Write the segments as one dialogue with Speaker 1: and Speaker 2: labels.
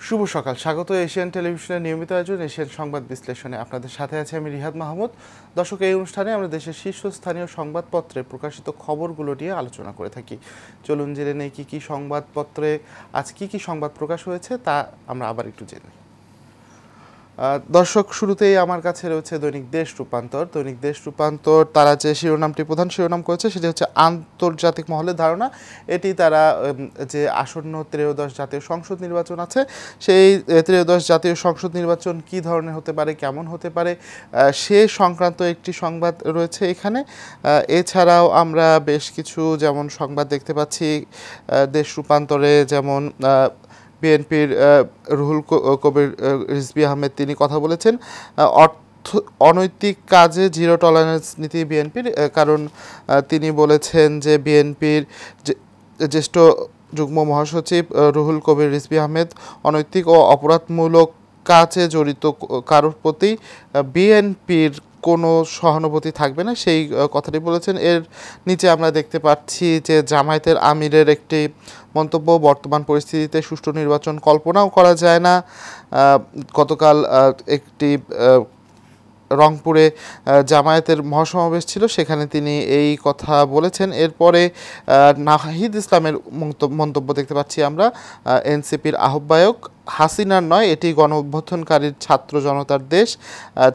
Speaker 1: শুভ সকাল, স্বাগত এশিয়ান টেলিভিশনের নিয়মিত আয়োজন এশিয়ান সংবাদ বিশ্লেষণে। আপনাদের সাথে আছে আমি রিহাদ মাহমুদ। দর্শক, এই অনুষ্ঠানে আমরা দেশের শীর্ষস্থানীয় সংবাদপত্রে প্রকাশিত খবরগুলো নিয়ে আলোচনা করে থাকি। চলুন জেনে নেই কী সংবাদপত্রে আজ কী সংবাদ প্রকাশ হয়েছে তা আমরা আবার একটু জেনে নিই। দর্শক, শুরুতেই আমার কাছে রয়েছে দৈনিক দেশ রূপান্তর। দৈনিক দেশ রূপান্তর তারা যে শিরোনামটি প্রধান শিরোনাম করেছে সেটি হচ্ছে আন্তর্জাতিক মহলের ধারণা। এটি তারা যে আসন্ন ত্রয়োদশ জাতীয় সংসদ নির্বাচন আছে, সেই ত্রয়োদশ জাতীয় সংসদ নির্বাচন কী ধরনের হতে পারে, কেমন হতে পারে, সে সংক্রান্ত একটি সংবাদ রয়েছে এখানে। এছাড়াও আমরা বেশ কিছু যেমন সংবাদ দেখতে পাচ্ছি দেশ রূপান্তরে, যেমন বিএনপির রুহুল কবির রিজভী আহমেদ তিনি কথা বলেছেন অনৈতিক কাজে জিরো টলারেন্স নীতি বিএনপির। কারণ তিনি বলেছেন যে বিএনপির জ্যেষ্ঠ যুগ্ম মহাসচিব রুহুল কবির রিজভী আহমেদ অনৈতিক ও অপরাধমূলক কাজে জড়িত কারোর প্রতি বিএনপির কোনো সহানুভূতি থাকবে না, সেই কথাটি বলেছেন। এর নিচে আমরা দেখতে পাচ্ছি যে জামায়াতের আমিরের একটি মন্তব্য, বর্তমান পরিস্থিতিতে সুষ্ঠু নির্বাচন কল্পনাও করা যায় না। গতকাল একটি রংপুরে জামায়াতের মহাসমাবেশ ছিল, সেখানে তিনি এই কথা বলেছেন। এরপরে নাহিদ ইসলামের মন্তব্য দেখতে পাচ্ছি আমরা, এনসিপির আহ্বায়ক, হাসিনার নয়, এটি গণ অভ্যুত্থানকারীর ছাত্র জনতার দেশ।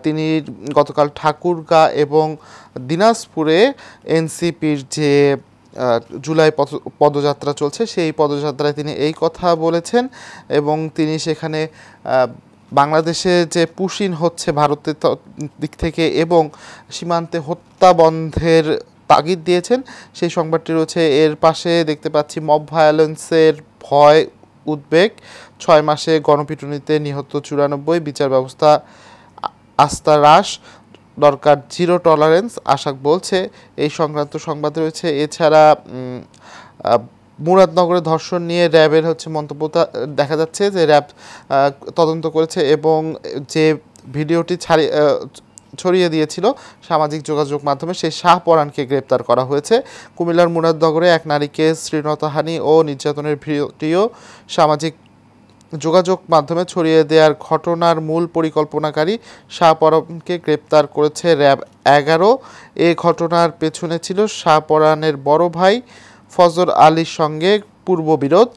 Speaker 1: তিনি গতকাল ঠাকুরগাঁ এবং দিনাজপুরে এনসিপির যে জুলাই পদযাত্রা চলছে সেই পদযাত্রায় তিনি এই কথা বলেছেন এবং তিনি সেখানে বাংলাদেশে যে পুশিন হচ্ছে ভারতের দিক থেকে এবং সীমান্তে হত্যা বন্ধের তাগিদ দিয়েছেন, সেই সংবাদটি রয়েছে। এর পাশে দেখতে পাচ্ছি মব ভায়োলেন্সের ভয় উদ্বেগ, 6 মাসে গণপিটুনিতে নিহত 94, বিচার ব্যবস্থা আস্থা হ্রাস, দরকার জিরো টলারেন্স, আশাক বলছে, এই সংক্রান্ত সংবাদ রয়েছে। এছাড়া মুরাদনগরে ধর্ষণ নিয়ে র্যাবের মন্তব্যটা দেখা যাচ্ছে যে র্যাব তদন্ত করেছে এবং যে ভিডিওটি ছড়িয়ে দিয়েছিল সামাজিক যোগাযোগ মাধ্যমে, সেই শাহপরানকে গ্রেপ্তার করা হয়েছে। কুমিল্লার মুরাদনগরে এক নারীকে শ্লীলতাহানি ও নির্যাতনের ভিডিও সামাজিক যোগাযোগ মাধ্যমে ছড়িয়ে দেওয়ার ঘটনার মূল পরিকল্পনাকারী শাহপরানকে গ্রেপ্তার করেছে র্যাব 11। এ ঘটনার পেছনে ছিল শাহপরানের বড় ভাই ফজর আলীর সঙ্গে পূর্ববিরোধ।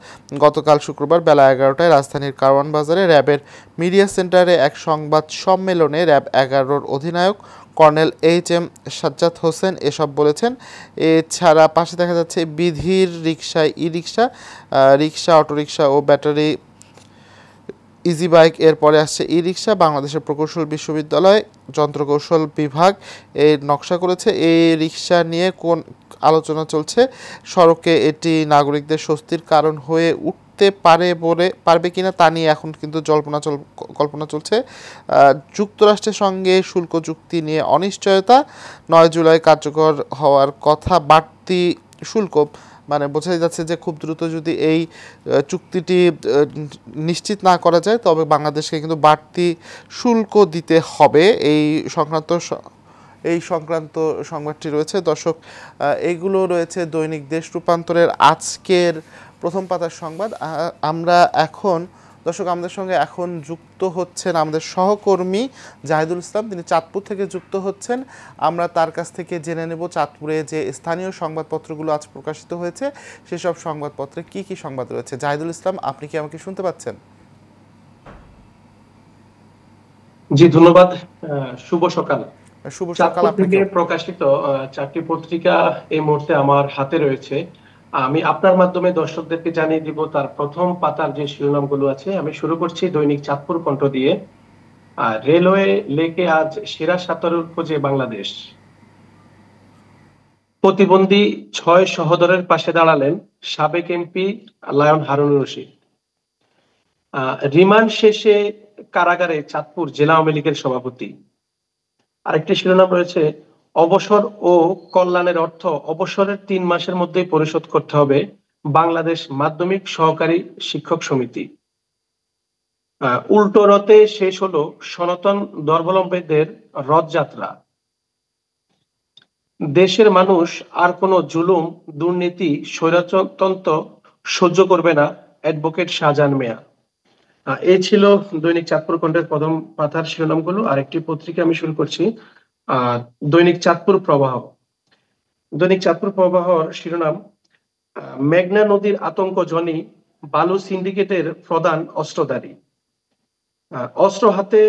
Speaker 1: গতকাল শুক্রবার বেলা 11টায় রাজধানীর কারওয়ান বাজারে র্যাবের মিডিয়া সেন্টারে এক সংবাদ সম্মেলনে র্যাব 11-র অধিনায়ক কর্নেল এইচ.এম. সাজ্জাদ হোসেন এসব বলেছেন। এছাড়া পাশে দেখা যাচ্ছে বিধির রিকশায় রিকশা, অটোরিকশা ও ব্যাটারি ইজি বাইক, এরপরে আসছে ই রিক্সা। বাংলাদেশের প্রকৌশল বিশ্ববিদ্যালয় যন্ত্রকৌশল বিভাগ এর নকশা করেছে। এই রিক্সা নিয়ে কোন আলোচনা চলছে, সড়কে এটি নাগরিকদের স্বস্তির কারণ হয়ে উঠতে পারবে কিনা তা নিয়ে এখন কিন্তু কল্পনা চলছে। যুক্তরাষ্ট্রের সঙ্গে শুল্ক চুক্তি নিয়ে অনিশ্চয়তা, 9 জুলাই কার্যকর হওয়ার কথা বাড়তি শুল্ক, মানে বোঝাই যাচ্ছে যে খুব দ্রুত যদি এই চুক্তিটি নিশ্চিত না করা যায় তবে বাংলাদেশকে কিন্তু বাড়তি শুল্ক দিতে হবে। এই সংক্রান্ত সংবাদটি রয়েছে। দর্শক, এইগুলো রয়েছে দৈনিক দেশ রূপান্তরের আজকের প্রথম পাতার সংবাদ। আমাদের সঙ্গে এখন যুক্ত হচ্ছেন আমাদের সহকর্মী জাহিদুল ইসলাম, তিনি চাঁদপুর থেকে যুক্ত হচ্ছেন। আমরা তার কাছ থেকে জেনে নেব চাঁদপুরে যে স্থানীয় সংবাদপত্রগুলো আজ প্রকাশিত হয়েছে সেসব সংবাদপত্রে কি সংবাদ রয়েছে। জাহিদুল ইসলাম, আপনি কি আমাকে শুনতে পাচ্ছেন?
Speaker 2: জি, ধন্যবাদ। শুভ সকাল। চাঁদপুর থেকে প্রকাশিত 4টি পত্রিকা এই মুহূর্তে আমার হাতে রয়েছে। আমি আপনার মাধ্যমে দর্শকদেরকে জানিয়ে দিব তার প্রথম পাতার যে শিরোনামগুলো আছে। আমি শুরু করছি দৈনিক চাঁদপুর কণ্ঠ দিয়ে। রেলওয়ে লেকে আজ সেরা সাঁতারুর খোঁজে বাংলাদেশ। প্রতিবন্ধী 6 সহোদরের পাশে দাঁড়ালেন সাবেক MP lion Harunur Rashid. Remand শেষে কারাগারে চাঁদপুর জেলা আওয়ামী লীগের সভাপতি। আরেকটি শিরোনাম রয়েছে অবসর ও কল্যাণের অর্থ অবসরের 3 মাসের মধ্যেই পরিশোধ করতে হবে বাংলাদেশ মাধ্যমিক সহকারী শিক্ষক সমিতি। উল্টো রথে শেষ হলো সনাতন ধর্মাবলম্বীদের রথযাত্রা। দেশের মানুষ আর কোনো জুলুম, দুর্নীতি, স্বৈরতন্ত্র সহ্য করবে না, অ্যাডভোকেট শাহজাহান মিয়া। এই ছিল দৈনিক চাঁদপুর কণ্ঠের প্রথম পাতার শিরোনামগুলো। আরেকটি পত্রিকা আমি শুরু করছি, দৈনিক চাঁদপুর প্রবাহ। দৈনিক চাঁদপুর প্রবাহর শিরোনাম, মেঘনা নদীর আতঙ্ক জনি, বালু সিন্ডিকেটের প্রধান অস্ত্রধারী। অস্ত্র হাতে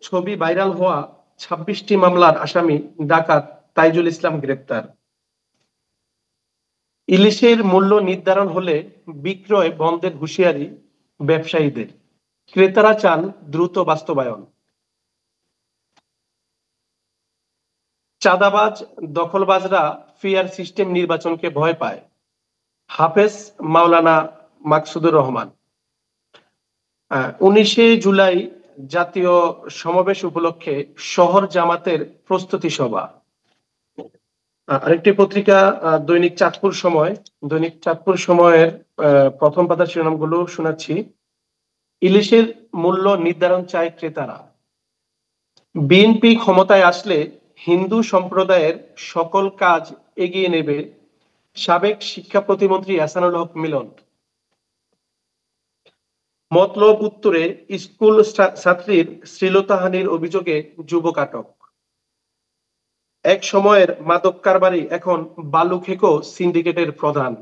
Speaker 2: ছবি ভাইরাল হওয়া 26টি মামলার আসামি ডাকাত তাইজুল ইসলাম গ্রেপ্তার। ইলিশের মূল্য নির্ধারণ হলে বিক্রয় বন্ধের হুঁশিয়ারি ব্যবসায়ীদের, ক্রেতারা চান দ্রুত বাস্তবায়ন। চাঁদাবাজ দখলবাজরা ফেয়ার সিস্টেম নির্বাচনকে ভয় পায়, হাফেজ মাওলানা মাকসুদুর রহমান। 19শে জুলাই জাতীয় সমাবেশ উপলক্ষে শহর জামাতের প্রস্তুতি সভা। আরেকটি পত্রিকা দৈনিক চাঁদপুর সময়। দৈনিক চাঁদপুর সময়ের প্রথম পাতার শিরোনামগুলো শোনাচ্ছি। ইলিশের মূল্য নির্ধারণ চায় ক্রেতারা। বিএনপি ক্ষমতায় আসলে হিন্দু সম্প্রদায়ের সকল কাজ এগিয়ে নেবে, সাবেক শিক্ষা প্রতিমন্ত্রী এহসানুল হক মিলন। মতলব উত্তরে স্কুল ছাত্রীর শ্লীলতাহানির অভিযোগে যুবক আটক। এক সময়ের মাদক কারবারি এখন বালু খেকো সিন্ডিকেটের প্রধান।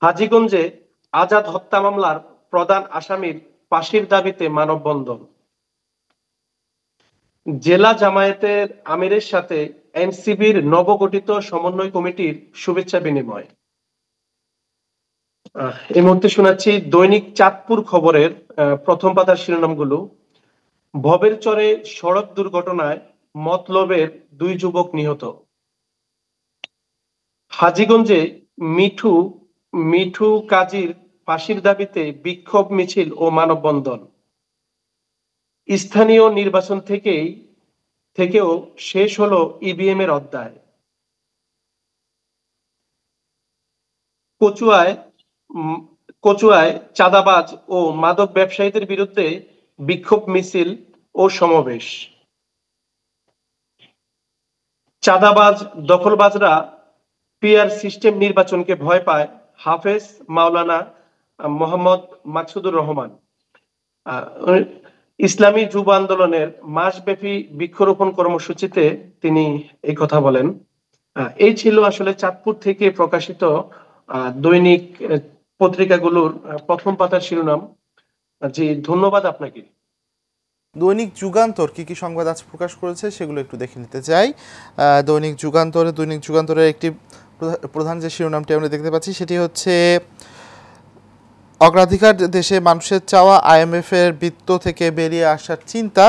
Speaker 2: হাজীগঞ্জে আজাদ হত্যা মামলার প্রধান আসামির ফাঁসির দাবিতে মানববন্ধন। জেলা জামায়াতের আমিরের সাথে এনসিবির নবগঠিত সমন্বয় কমিটির শুভেচ্ছা বিনিময়। এই মুহূর্তে শোনাচ্ছি দৈনিক চাঁদপুর খবরের প্রথম পাতার শিরোনামগুলো। ভবের চরে সড়ক দুর্ঘটনায় মতলবের 2 যুবক নিহত। হাজীগঞ্জে মিঠু কাজীর ফাঁসির দাবিতে বিক্ষোভ মিছিল ও মানববন্ধন। স্থানীয় নির্বাচন থেকেও শেষ হলো ইভিএম এর অধ্যায়। কচুয়ায় চাঁদাবাজ ও মাদক ব্যবসায়ীদের বিরুদ্ধে বিক্ষোভ মিছিল ও সমাবেশ। চাঁদাবাজ দখলবাজরা পিআর সিস্টেম নির্বাচনকে ভয় পায়, হাফেজ মাওলানা মোহাম্মদ মাকসুদুর রহমান। ইসলামী যুব আন্দোলনের মাসব্যাপী বৃক্ষরোপণ কর্মসূচিতে তিনি এই কথা বলেন। এই ছিল আসলে চাঁদপুর থেকে প্রকাশিত দৈনিক পত্রিকাগুলোর প্রথম পাতার শিরোনাম। জি, ধন্যবাদ আপনাকে।
Speaker 1: দৈনিক যুগান্তর কি কি সংবাদ আজ প্রকাশ করেছে সেগুলো একটু দেখে নিতে চাই। দৈনিক যুগান্তরের একটি প্রধান যে শিরোনামটি আমরা দেখতে পাচ্ছি সেটি হচ্ছে অগ্রাধিকার দেশে মানুষের চাওয়া, IMF এর বৃত্ত থেকে বেরিয়ে আসার চিন্তা।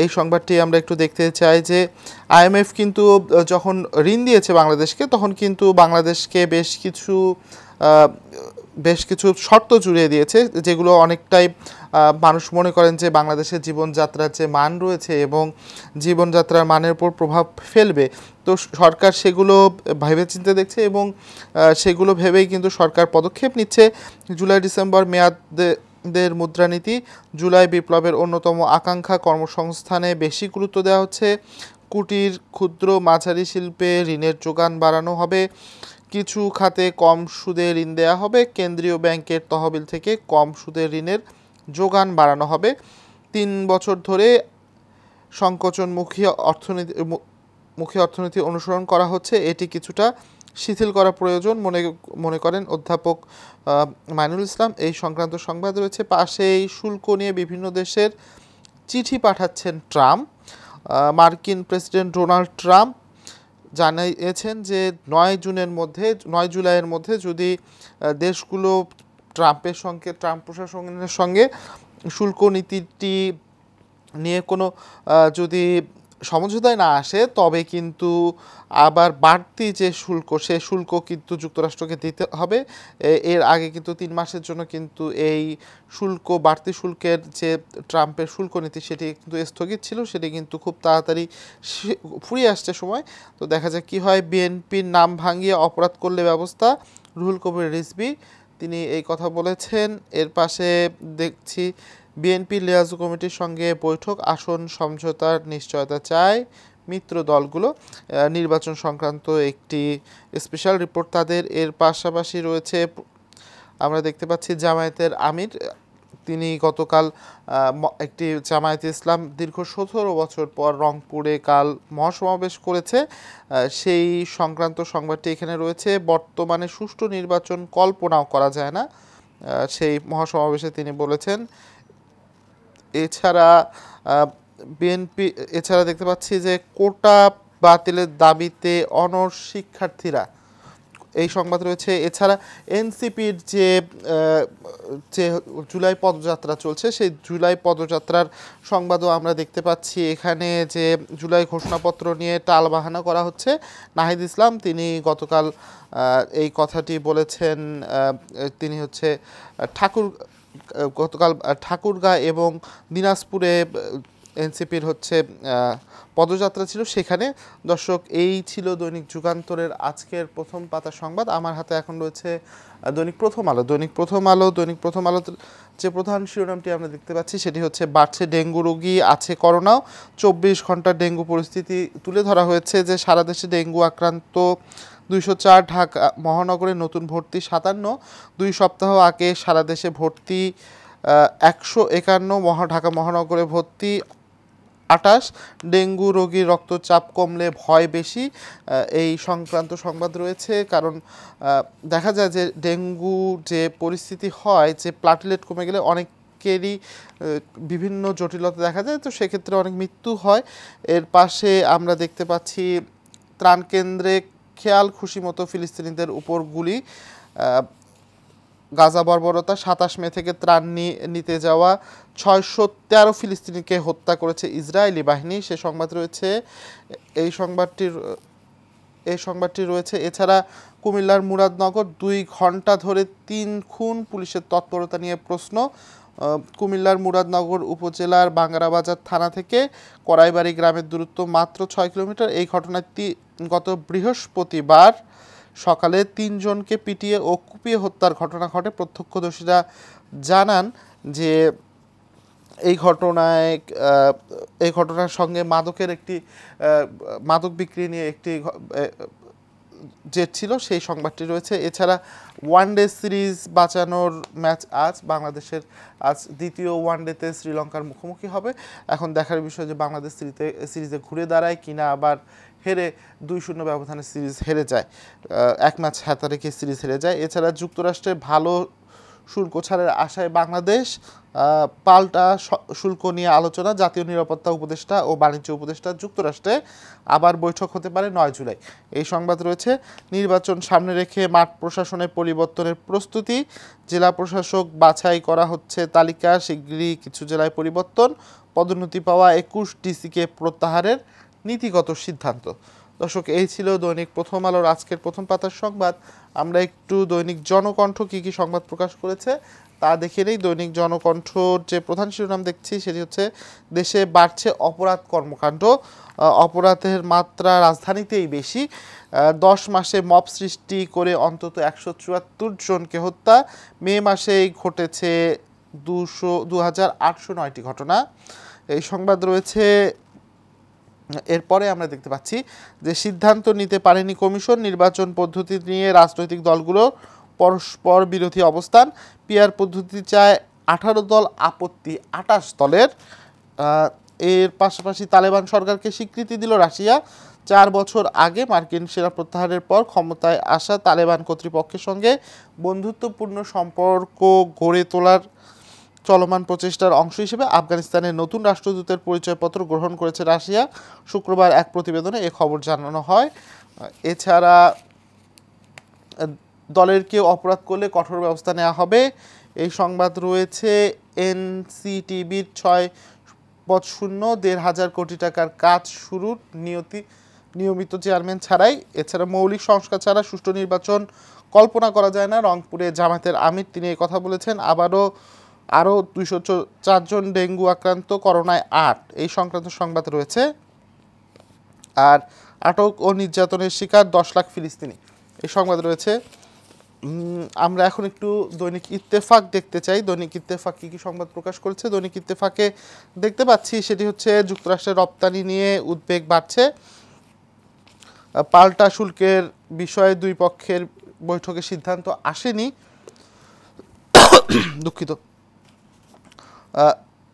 Speaker 1: এই সংবাদটি আমরা একটু দেখতে চাই যে IMF কিন্তু যখন ঋণ দিয়েছে বাংলাদেশকে তখন কিন্তু বাংলাদেশকে বেশ কিছু শর্ত জুড়িয়ে দিয়েছে, যেগুলো অনেকটাই মানুষ মনে করেন যে বাংলাদেশের জীবনযাত্রার যে মান রয়েছে এবং জীবনযাত্রার মানের উপর প্রভাব ফেলবে। তো সরকার সেগুলো ভেবেচিন্তে দেখছে এবং সেগুলো ভেবেই কিন্তু সরকার পদক্ষেপ নিচ্ছে। জুলাই ডিসেম্বর মেয়াদের মুদ্রানীতি, জুলাই বিপ্লবের অন্যতম আকাঙ্ক্ষা কর্মসংস্থানে বেশি গুরুত্ব দেওয়া হচ্ছে, কুটির ক্ষুদ্র মাঝারি শিল্পে ঋণের যোগান বাড়ানো হবে, কিছু খাতে কম সুদে ঋণ দেওয়া হবে, কেন্দ্রীয় ব্যাংকের তহবিল থেকে কম সুদে ঋণের যোগান বাড়ানো হবে, 3 বছর ধরে সংকোচনমুখী অর্থনীতি অনুসরণ করা হচ্ছে, এটি কিছুটা শিথিল করা প্রয়োজন মনে করেন অধ্যাপক মাইনুল ইসলাম। এই সংক্রান্ত সংবাদ রয়েছে। পাশেই শুল্ক নিয়ে বিভিন্ন দেশের চিঠি পাঠাচ্ছেন ট্রাম্প। মার্কিন প্রেসিডেন্ট ডোনাল্ড ট্রাম্প জানিয়েছেন যে 9 জুলাইয়ের মধ্যে যদি দেশগুলো ট্রাম্প প্রশাসনের সঙ্গে শুল্ক নীতিটি নিয়ে কোনো যদি সমঝোতায় না আসে তবে কিন্তু আবার বাড়তি যে শুল্ক সে শুল্ক কিন্তু যুক্তরাষ্ট্রকে দিতে হবে। এর আগে কিন্তু 3 মাসের জন্য কিন্তু এই বাড়তি শুল্কের যে ট্রাম্পের শুল্ক নীতি সেটি কিন্তু স্থগিত ছিল, সেটি কিন্তু খুব তাড়াতাড়ি ফুরিয়ে আসছে সময়। তো দেখা যাক কী হয়। বিএনপির নাম ভাঙিয়ে অপরাধ করলে ব্যবস্থা, রুহুল কবির রিজভী তিনি এই কথা বলেছেন। এর পাশে দেখছি বিএনপি লিয়াজু কমিটির সঙ্গে বৈঠক, আসন সমঝোতার নিশ্চয়তা চায় মিত্র দলগুলো। নির্বাচন সংক্রান্ত একটি স্পেশাল রিপোর্ট তাদের। এর পাশাপাশি রয়েছে আমরা দেখতে পাচ্ছি জামায়াতের আমির তিনি গতকাল একটি জামায়াতে ইসলাম দীর্ঘ 17 বছর পর রংপুরে কাল মহাসমাবেশ করেছে, সেই সংক্রান্ত সংবাদটি এখানে রয়েছে। বর্তমানে সুষ্ঠু নির্বাচন কল্পনাও করা যায় না, সেই মহাসমাবেশে তিনি বলেছেন। এছাড়া বিএনপি দেখতে পাচ্ছি যে কোটা বাতিলের দাবিতে অনড় শিক্ষার্থীরা, এই সংবাদ রয়েছে। এছাড়া এনসিপির যে জুলাই পদযাত্রা চলছে, সেই জুলাই পদযাত্রার সংবাদও আমরা দেখতে পাচ্ছি এখানে, যে জুলাই ঘোষণাপত্র নিয়ে টালবাহানা করা হচ্ছে। নাহিদ ইসলাম তিনি গতকাল এই কথাটি বলেছেন। তিনি হচ্ছে গতকাল ঠাকুরগাঁ এবং দিনাজপুরে এনসিপির হচ্ছে পদযাত্রা ছিল, সেখানে। দর্শক, এই ছিল দৈনিক যুগান্তরের আজকের প্রথম পাতার সংবাদ। আমার হাতে এখন রয়েছে দৈনিক প্রথম আলো। দৈনিক প্রথম আলোর যে প্রধান শিরোনামটি আমরা দেখতে পাচ্ছি সেটি হচ্ছে বাড়ছে ডেঙ্গু রোগী, আছে করোনাও। 24 ঘন্টার ডেঙ্গু পরিস্থিতি তুলে ধরা হয়েছে, যে সারা দেশে ডেঙ্গু আক্রান্ত 204, ঢাকা মহানগরে নতুন ভর্তি 57, 2 সপ্তাহ আগে সারা দেশে ভর্তি 151, ঢাকা মহানগরে ভর্তি 28, ডেঙ্গু রোগীর রক্তচাপ কমলে ভয় বেশি, এই সংক্রান্ত সংবাদ রয়েছে। কারণ দেখা যায় যে ডেঙ্গু যে পরিস্থিতি হয়, যে প্লাটিলেট কমে গেলে অনেকেরই বিভিন্ন জটিলতা দেখা যায়, তো সেক্ষেত্রে অনেক মৃত্যু হয়। এর পাশে আমরা দেখতে পাচ্ছি ত্রাণ কেন্দ্রে খেয়াল খুশি মতো ফিলিস্তিনিদের উপর গুলি, গাজা বর্বরতা। 27 মে থেকে ত্রাণ নিতে যাওয়া 613 ফিলিস্তিনিকে হত্যা করেছে ইসরায়েলি বাহিনী, সে সংবাদ রয়েছে। এই সংবাদটি রয়েছে। এছাড়া কুমিল্লার মুরাদনগর 2 ঘন্টা ধরে 3 খুন, পুলিশের তৎপরতা নিয়ে প্রশ্ন। কুমিল্লার মুরাদনগর উপজেলার বাঙ্গারাবাজার থানা থেকে কড়াইবাড়ি গ্রামের দূরত্ব মাত্র 6 কিলোমিটার। এই ঘটনায় গত বৃহস্পতিবার সকালে 3 জনকে পিটিয়ে ও কুপিয়ে হত্যার ঘটনা ঘটে। প্রত্যক্ষদর্শীরা জানান যে এই ঘটনার সঙ্গে মাদক বিক্রি নিয়ে একটি জেট ছিল, সেই সংবাদটি রয়েছে। এছাড়া ওয়ানডে সিরিজ বাঁচানোর ম্যাচ আজ, বাংলাদেশের আজ দ্বিতীয় ওয়ানডেতে শ্রীলঙ্কার মুখোমুখি হবে। এখন দেখার বিষয় যে বাংলাদেশ সিরিজে ঘুরে দাঁড়ায় কিনা, আবার হেরে 2-0 ব্যবধানে সিরিজ হেরে যায়, 1 ম্যাচ হাতে রেখে সিরিজ হেরে যায়। এছাড়া যুক্তরাষ্ট্রের ভালো শুল্ক ছাড়ের আশায় বাংলাদেশ, পাল্টা শুল্ক নিয়ে আলোচনা। জাতীয় নিরাপত্তা উপদেষ্টা ও বাণিজ্য উপদেষ্টা যুক্তরাষ্ট্রে আবার বৈঠক হতে পারে 9 জুলাই, এই সংবাদ রয়েছে। নির্বাচন সামনে রেখে মাঠ প্রশাসনের পরিবর্তনের প্রস্তুতি, জেলা প্রশাসক বাছাই করা হচ্ছে তালিকা, শিগগিরই কিছু জেলায় পরিবর্তন, পদোন্নতি পাওয়া 21 ডিসিকে প্রত্যাহারের নীতিগত সিদ্ধান্ত। দর্শক, এই ছিল দৈনিক প্রথম আলোর আজকের প্রথম পাতার সংবাদ। আমরা একটু দৈনিক জনকণ্ঠ কী কী সংবাদ প্রকাশ করেছে তা দেখে নেই। দৈনিক জনকণ্ঠর যে প্রধান শিরোনাম দেখছি সেটি হচ্ছে দেশে বাড়ছে অপরাধ কর্মকাণ্ড, অপরাধের মাত্রা রাজধানীতেই বেশি, 10 মাসে মব সৃষ্টি করে অন্তত 174 জনকে হত্যা, মে মাসেই ঘটেছে 2809টি ঘটনা, এই সংবাদ রয়েছে। এরপরে আমরা দেখতে পাচ্ছি যে সিদ্ধান্ত নিতে পারেনি কমিশন, নির্বাচন পদ্ধতি নিয়ে রাজনৈতিক দলগুলো পরস্পর বিরোধী অবস্থান, পিআর পদ্ধতি চায় 18 দল, আপত্তি 28 দলের। এর পাশাপাশি তালেবান সরকারকে স্বীকৃতি দিল রাশিয়া, 4 বছর আগে মার্কিন সেনা প্রত্যাহারের পর ক্ষমতায় আসা তালেবান কর্তৃপক্ষের সঙ্গে বন্ধুত্বপূর্ণ সম্পর্ক গড়ে তোলার চলমান প্রচেষ্টার অংশ হিসেবে আফগানিস্তানের নতুন রাষ্ট্রদূতের পরিচয়পত্র গ্রহণ করেছে রাশিয়া, শুক্রবার এক প্রতিবেদনে এ খবর জানানো হয়। এছাড়া দলের কেউ অপরাধ করলে কঠোর ব্যবস্থা নেওয়া হবে, এই সংবাদ রয়েছে। এনসিটিবির 6.0 কোটি টাকার কাজ শুরুর নিয়মিত চেয়ারম্যান ছাড়াই। এছাড়া মৌলিক সংস্কার ছাড়া সুষ্ঠু নির্বাচন কল্পনা করা যায় না, রংপুরে জামায়াতের আমির তিনি এই কথা বলেছেন। আরও 204 জন ডেঙ্গু আক্রান্ত, করোনায় 8, এই সংক্রান্ত সংবাদ রয়েছে। আর আটক ও নির্যাতনের শিকার 10 লাখ ফিলিস্তিনি, এই সংবাদ রয়েছে। আমরা এখন একটু দৈনিক ইত্তেফাক দেখতে চাই। দৈনিক ইত্তেফাক কী কী সংবাদ প্রকাশ করেছে। দৈনিক ইত্তেফাকে দেখতে পাচ্ছি সেটি হচ্ছে যুক্তরাষ্ট্রের রপ্তানি নিয়ে উদ্বেগ বাড়ছে, পাল্টা শুল্কের বিষয়ে 2 পক্ষের বৈঠকে সিদ্ধান্ত আসেনি, দুঃখিত।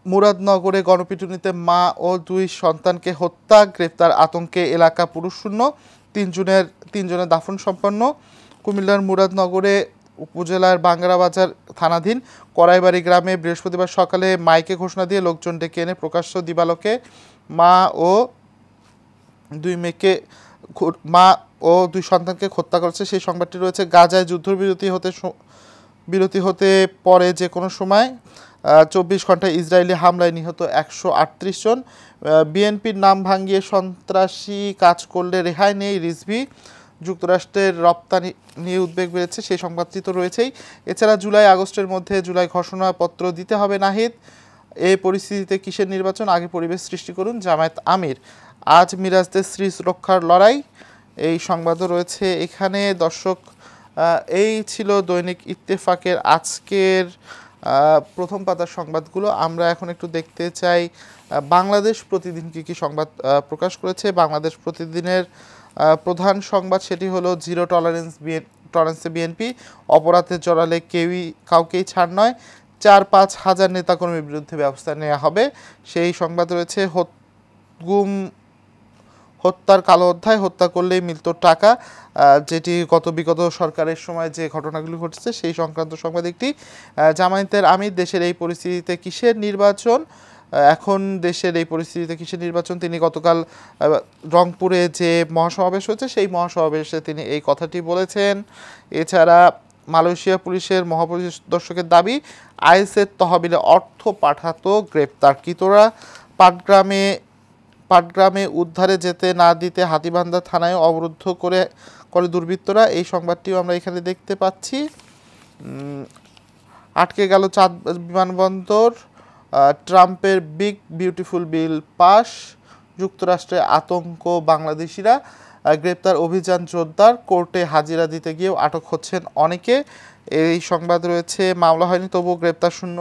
Speaker 1: মুরাদনগরে গণপিটুনিতে মা ও 2 সন্তানকে হত্যা, গ্রেপ্তার আতঙ্কে এলাকা পুরুষশূন্য, তিনজনের দাফন সম্পন্ন। কুমিল্লার মুরাদনগরে উপজেলার বাঙ্গারাবাজার থানাধীন কড়াইবাড়ি গ্রামে বৃহস্পতিবার সকালে মাইকে ঘোষণা দিয়ে লোকজন ডেকে এনে প্রকাশ্য দিবালোকে মা ও 2 সন্তানকে হত্যা করেছে সেই সংবাদটি রয়েছে। গাজায় যুদ্ধবিরতি হতে পরে যে কোনো সময় 24 ঘন্টায় ইসরায়েলি হামলায় নিহত 138 জন। বিএনপির নাম ভাঙিয়ে সন্ত্রাসী কাজ করলে রেহাই নেই রিজভী। যুক্তরাষ্ট্রের রপ্তানি নিয়ে উদ্বেগ বেড়েছে সেই সংবাদটি তো রয়েছেই। এছাড়া জুলাই আগস্টের মধ্যে জুলাই ঘোষণাপত্র দিতে হবে নাহিদ। এই পরিস্থিতিতে কিসের নির্বাচন, আগে পরিবেশ সৃষ্টি করুন জামায়াত আমির। আজ মিরাজদের শ্রী রক্ষার লড়াই, এই সংবাদও রয়েছে এখানে। দর্শক, এই ছিল দৈনিক ইত্তেফাকের আজকের প্রথম পাতার সংবাদগুলো। আমরা এখন একটু দেখতে চাই বাংলাদেশ প্রতিদিন কী সংবাদ প্রকাশ করেছে। বাংলাদেশ প্রতিদিনের প্রধান সংবাদ সেটি হলো জিরো টলারেন্সে বিএনপি, অপরাধে জড়ালে কাউকেই ছাড় নয়, 4-5 হাজার নেতাকর্মীর বিরুদ্ধে ব্যবস্থা নেওয়া হবে সেই সংবাদ রয়েছে। গুম হত্যার কালো অধ্যায়, হত্যা করলেই মিলত টাকা, যেটি বিগত সরকারের সময় যে ঘটনাগুলি ঘটেছে সেই সংক্রান্ত সংবাদ একটি। জামায়াতের আমির, দেশের এই পরিস্থিতিতে কিসের নির্বাচন, তিনি গতকাল রংপুরে যে মহাসমাবেশ হয়েছে সেই মহাসমাবেশে তিনি এই কথাটি বলেছেন। এছাড়া মালয়েশিয়া পুলিশের মহাপরিদর্শকের দাবি, আইএসের তহবিলে অর্থ পাঠাতো গ্রেপ্তারকৃতরা। পাটগ্রামে উদ্ধারে যেতে না দিতে হাতীবান্ধা থানায় অবরুদ্ধ করে দুর্বৃত্তরা, এই সংবাদটিও আমরা এখানে দেখতে পাচ্ছি। আটকে গেল চাঁদ বিমানবন্দর, ট্রাম্পের বিগ বিউটিফুল বিল পাস, যুক্তরাষ্ট্রে আতঙ্ক বাংলাদেশিরা, গ্রেপ্তার অভিযান জোরদার, কোর্টে হাজিরা দিতে গিয়েও আটক হচ্ছেন অনেকে, এই সংবাদ রয়েছে। মামলা হয়নি তবুও গ্রেপ্তার শূন্য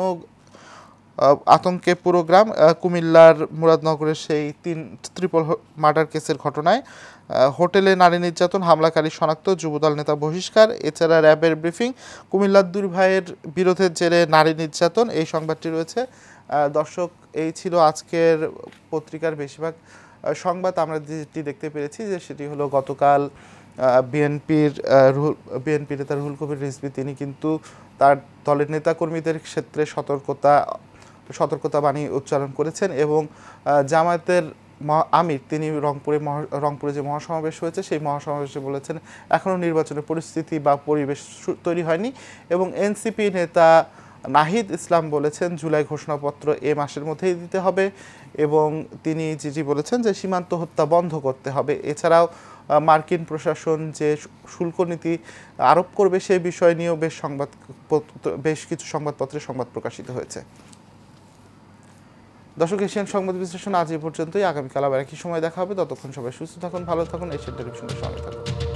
Speaker 1: আতঙ্কে পুরো গ্রাম, কুমিল্লার মুরাদনগরের সেই 3 ট্রিপল মার্ডার কেসের ঘটনায় হোটেলে নারী নির্যাতন, হামলাকারী শনাক্ত, যুবদল নেতা বহিষ্কার। এছাড়া র্যাবের ব্রিফিং, কুমিল্লার 2 ভাইয়ের বিরোধের জেরে নারী নির্যাতন, এই সংবাদটি রয়েছে। দর্শক, এই ছিল আজকের পত্রিকার বেশিরভাগ সংবাদ। আমরা যেটি দেখতে পেরেছি যে সেটি হলো গতকাল বিএনপির নেতা রুহুল কবির রিজভী তিনি কিন্তু তার দলের নেতাকর্মীদের ক্ষেত্রে সতর্কতা বাণী উচ্চারণ করেছেন এবং জামায়াতের আমির তিনি রংপুরে যে মহাসমাবেশ হয়েছে সেই মহাসমাবেশে বলেছেন এখনও নির্বাচনের পরিস্থিতি বা পরিবেশ তৈরি হয়নি এবং এনসিপি নেতা নাহিদ ইসলাম বলেছেন জুলাই ঘোষণাপত্র এ মাসের মধ্যেই দিতে হবে এবং তিনি যেটি বলেছেন যে সীমান্ত হত্যা বন্ধ করতে হবে। এছাড়াও মার্কিন প্রশাসন যে শুল্ক নীতি আরোপ করবে সেই বিষয় নিয়েও বেশ কিছু সংবাদপত্রে সংবাদ প্রকাশিত হয়েছে। দর্শক, এশিয়ান সংবাদ বিশ্লেষণ আজ এই পর্যন্তই। আগামীকাল আবার একই সময় দেখা হবে। ততক্ষণ সবাই সুস্থ থাকুন, ভালো থাকুন। এশিয়ান টেলিভিশনের সঙ্গে থাকুন।